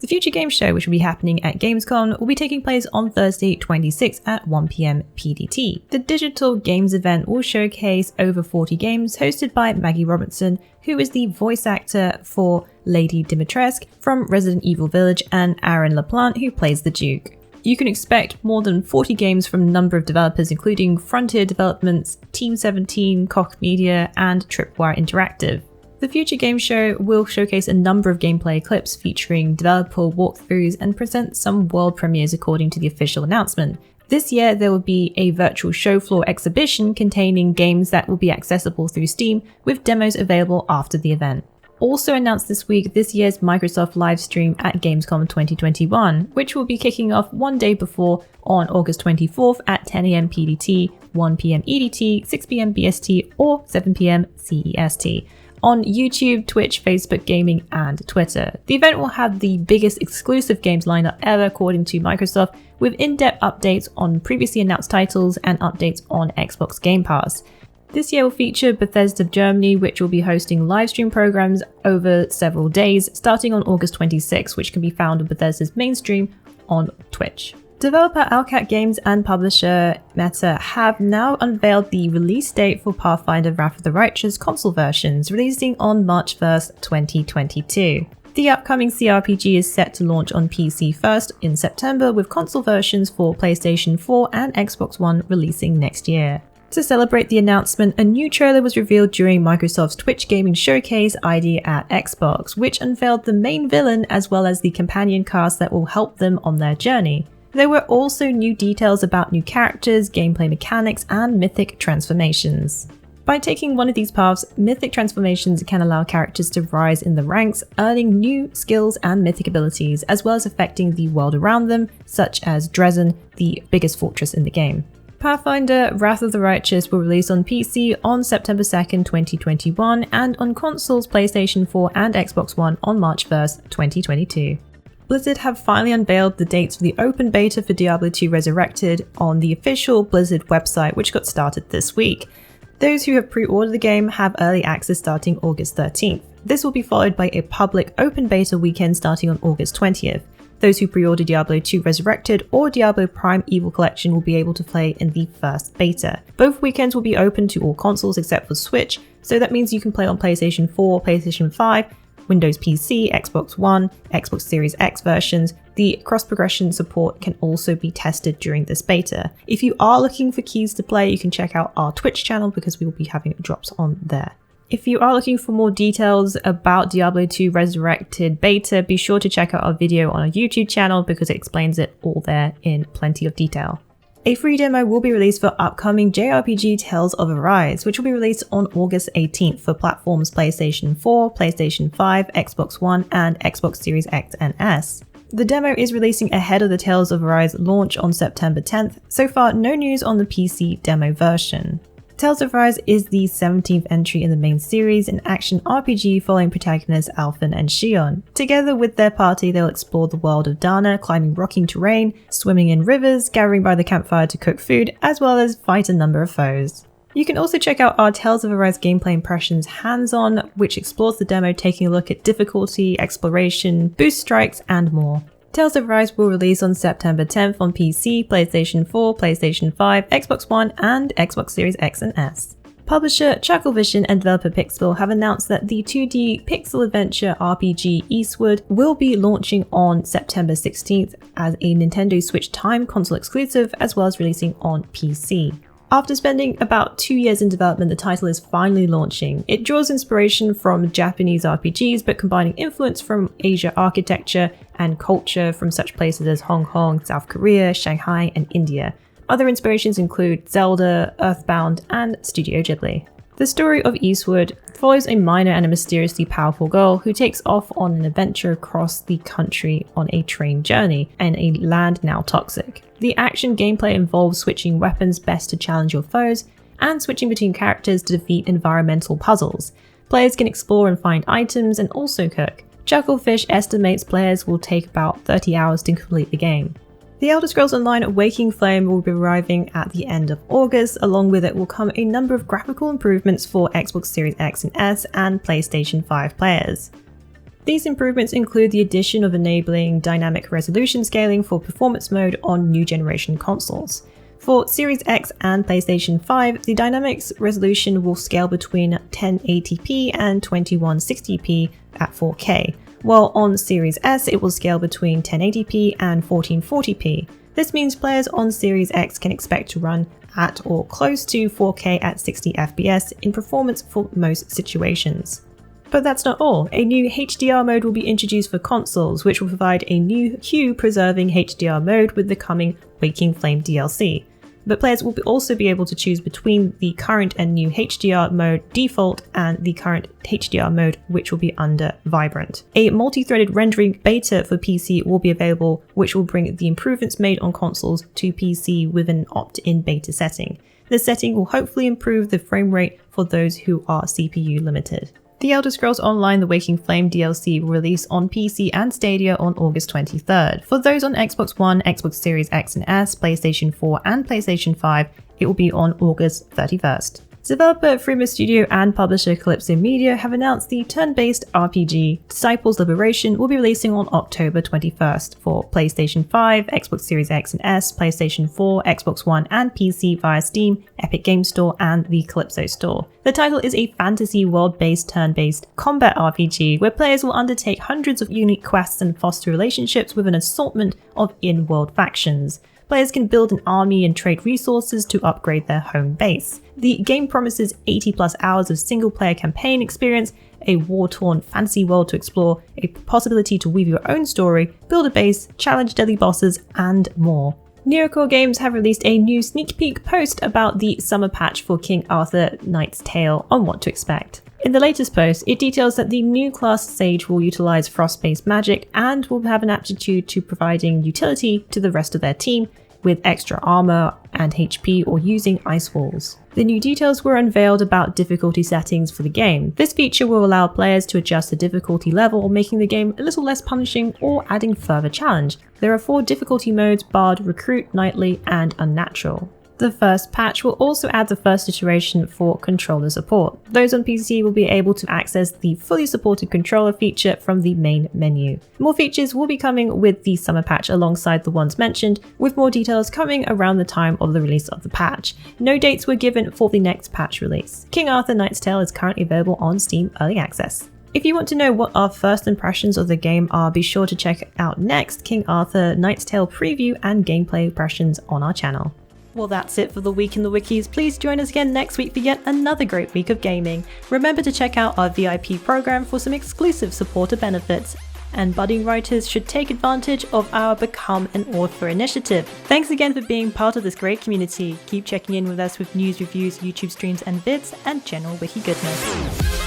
The Future Games Show, which will be happening at Gamescom, will be taking place on Thursday 26 at 1 PM PDT. The digital games event will showcase over 40 games hosted by Maggie Robertson, who is the voice actor for Lady Dimitrescu from Resident Evil Village, and Aaron LaPlante, who plays the Duke. You can expect more than 40 games from a number of developers, including Frontier Developments, Team 17, Koch Media, and Tripwire Interactive. The Future Game Show will showcase a number of gameplay clips featuring developer walkthroughs and present some world premieres according to the official announcement. This year, there will be a virtual show floor exhibition containing games that will be accessible through Steam, with demos available after the event. Also announced this week, this year's Microsoft Livestream at Gamescom 2021, which will be kicking off one day before on August 24th at 10 AM PDT, 1 PM EDT, 6 PM BST, or 7 PM CEST. On YouTube, Twitch, Facebook Gaming, and Twitter. The event will have the biggest exclusive games lineup ever according to Microsoft, with in-depth updates on previously announced titles and updates on Xbox Game Pass. This year will feature Bethesda Germany, which will be hosting live stream programs over several days, starting on August 26, which can be found on Bethesda's mainstream on Twitch. Developer Owlcat Games and publisher Meta have now unveiled the release date for Pathfinder Wrath of the Righteous console versions, releasing on March 1st, 2022. The upcoming CRPG is set to launch on PC first in September, with console versions for PlayStation 4 and Xbox One releasing next year. To celebrate the announcement, a new trailer was revealed during Microsoft's Twitch Gaming Showcase ID at Xbox, which unveiled the main villain as well as the companion cast that will help them on their journey. There were also new details about new characters, gameplay mechanics, and mythic transformations. By taking one of these paths, mythic transformations can allow characters to rise in the ranks, earning new skills and mythic abilities, as well as affecting the world around them, such as Dresden, the biggest fortress in the game. Pathfinder Wrath of the Righteous will release on PC on September 2nd, 2021, and on consoles PlayStation 4 and Xbox One on March 1st, 2022. Blizzard have finally unveiled the dates for the open beta for Diablo 2 Resurrected on the official Blizzard website, which got started this week. Those who have pre-ordered the game have early access starting August 13th. This will be followed by a public open beta weekend starting on August 20th. Those who pre-order Diablo 2 Resurrected or Diablo Prime Evil Collection will be able to play in the first beta. Both weekends will be open to all consoles except for Switch, so that means you can play on PlayStation 4, PlayStation 5, Windows PC, Xbox One, Xbox Series X versions. The cross-progression support can also be tested during this beta. If you are looking for keys to play, you can check out our Twitch channel because we will be having drops on there. If you are looking for more details about Diablo 2 Resurrected Beta, be sure to check out our video on our YouTube channel because it explains it all there in plenty of detail. A free demo will be released for upcoming JRPG Tales of Arise, which will be released on August 18th for platforms PlayStation 4, PlayStation 5, Xbox One, and Xbox Series X and S. The demo is releasing ahead of the Tales of Arise launch on September 10th. So far, no news on the PC demo version. Tales of Arise is the 17th entry in the main series, an action RPG following protagonists Alphen and Shion. Together with their party, they'll explore the world of Dana, climbing rocking terrain, swimming in rivers, gathering by the campfire to cook food, as well as fight a number of foes. You can also check out our Tales of Arise gameplay impressions hands-on, which explores the demo, taking a look at difficulty, exploration, boost strikes, and more. Tales of Arise will release on September 10th on PC, PlayStation 4, PlayStation 5, Xbox One, and Xbox Series X and S. Publisher Chucklevision and developer Pixel have announced that the 2D pixel adventure RPG Eastward will be launching on September 16th as a Nintendo Switch Time console exclusive, as well as releasing on PC. After spending about 2 years in development, the title is finally launching. It draws inspiration from Japanese RPGs, but combining influence from Asia architecture and culture from such places as Hong Kong, South Korea, Shanghai, and India. Other inspirations include Zelda, Earthbound, and Studio Ghibli. The story of Eastward follows a miner and a mysteriously powerful girl who takes off on an adventure across the country on a train journey in a land now toxic. The action gameplay involves switching weapons best to challenge your foes, and switching between characters to defeat environmental puzzles. Players can explore and find items and also cook. Chucklefish estimates players will take about 30 hours to complete the game. The Elder Scrolls Online Waking Flame will be arriving at the end of August. Along with it will come a number of graphical improvements for Xbox Series X and S and PlayStation 5 players. These improvements include the addition of enabling dynamic resolution scaling for performance mode on new generation consoles. For Series X and PlayStation 5, the dynamics resolution will scale between 1080p and 2160p at 4K, while on Series S it will scale between 1080p and 1440p. This means players on Series X can expect to run at or close to 4K at 60 FPS in performance for most situations. But that's not all. A new HDR mode will be introduced for consoles, which will provide a new hue-preserving HDR mode with the coming Waking Flame DLC. But players will also be able to choose between the current and new HDR mode default and the current HDR mode, which will be under Vibrant. A multi-threaded rendering beta for PC will be available, which will bring the improvements made on consoles to PC with an opt-in beta setting. This setting will hopefully improve the frame rate for those who are CPU limited. The Elder Scrolls Online The Waking Flame DLC will release on PC and Stadia on August 23rd. For those on Xbox One, Xbox Series X and S, PlayStation 4 and PlayStation 5, it will be on August 31st. Developer Fruma Studio and publisher Calypso Media have announced the turn-based RPG Disciples Liberation will be releasing on October 21st for PlayStation 5, Xbox Series X and S, PlayStation 4, Xbox One and PC via Steam, Epic Games Store and the Calypso Store. The title is a fantasy world-based turn-based combat RPG where players will undertake hundreds of unique quests and foster relationships with an assortment of in-world factions. Players can build an army and trade resources to upgrade their home base. The game promises 80 plus hours of single-player campaign experience, a war-torn fantasy world to explore, a possibility to weave your own story, build a base, challenge deadly bosses, and more. Neocore Games have released a new sneak peek post about the summer patch for King Arthur Knight's Tale on what to expect. In the latest post, it details that the new class Sage will utilize frost-based magic and will have an aptitude to providing utility to the rest of their team, with extra armor and HP or using ice walls. The new details were unveiled about difficulty settings for the game. This feature will allow players to adjust the difficulty level, making the game a little less punishing or adding further challenge. There are 4 difficulty modes: Bard, Recruit, Knightly, and Unnatural. The first patch will also add the first iteration for controller support. Those on PC will be able to access the fully supported controller feature from the main menu. More features will be coming with the summer patch alongside the ones mentioned, with more details coming around the time of the release of the patch. No dates were given for the next patch release. King Arthur Knight's Tale is currently available on Steam Early Access. If you want to know what our first impressions of the game are, be sure to check out next King Arthur Knight's Tale preview and gameplay impressions on our channel. Well, that's it for the week in the wikis. Please join us again next week for yet another great week of gaming. Remember to check out our VIP program for some exclusive supporter benefits. And budding writers should take advantage of our Become an Author initiative. Thanks again for being part of this great community. Keep checking in with us with news, reviews, YouTube streams and vids, and general wiki goodness.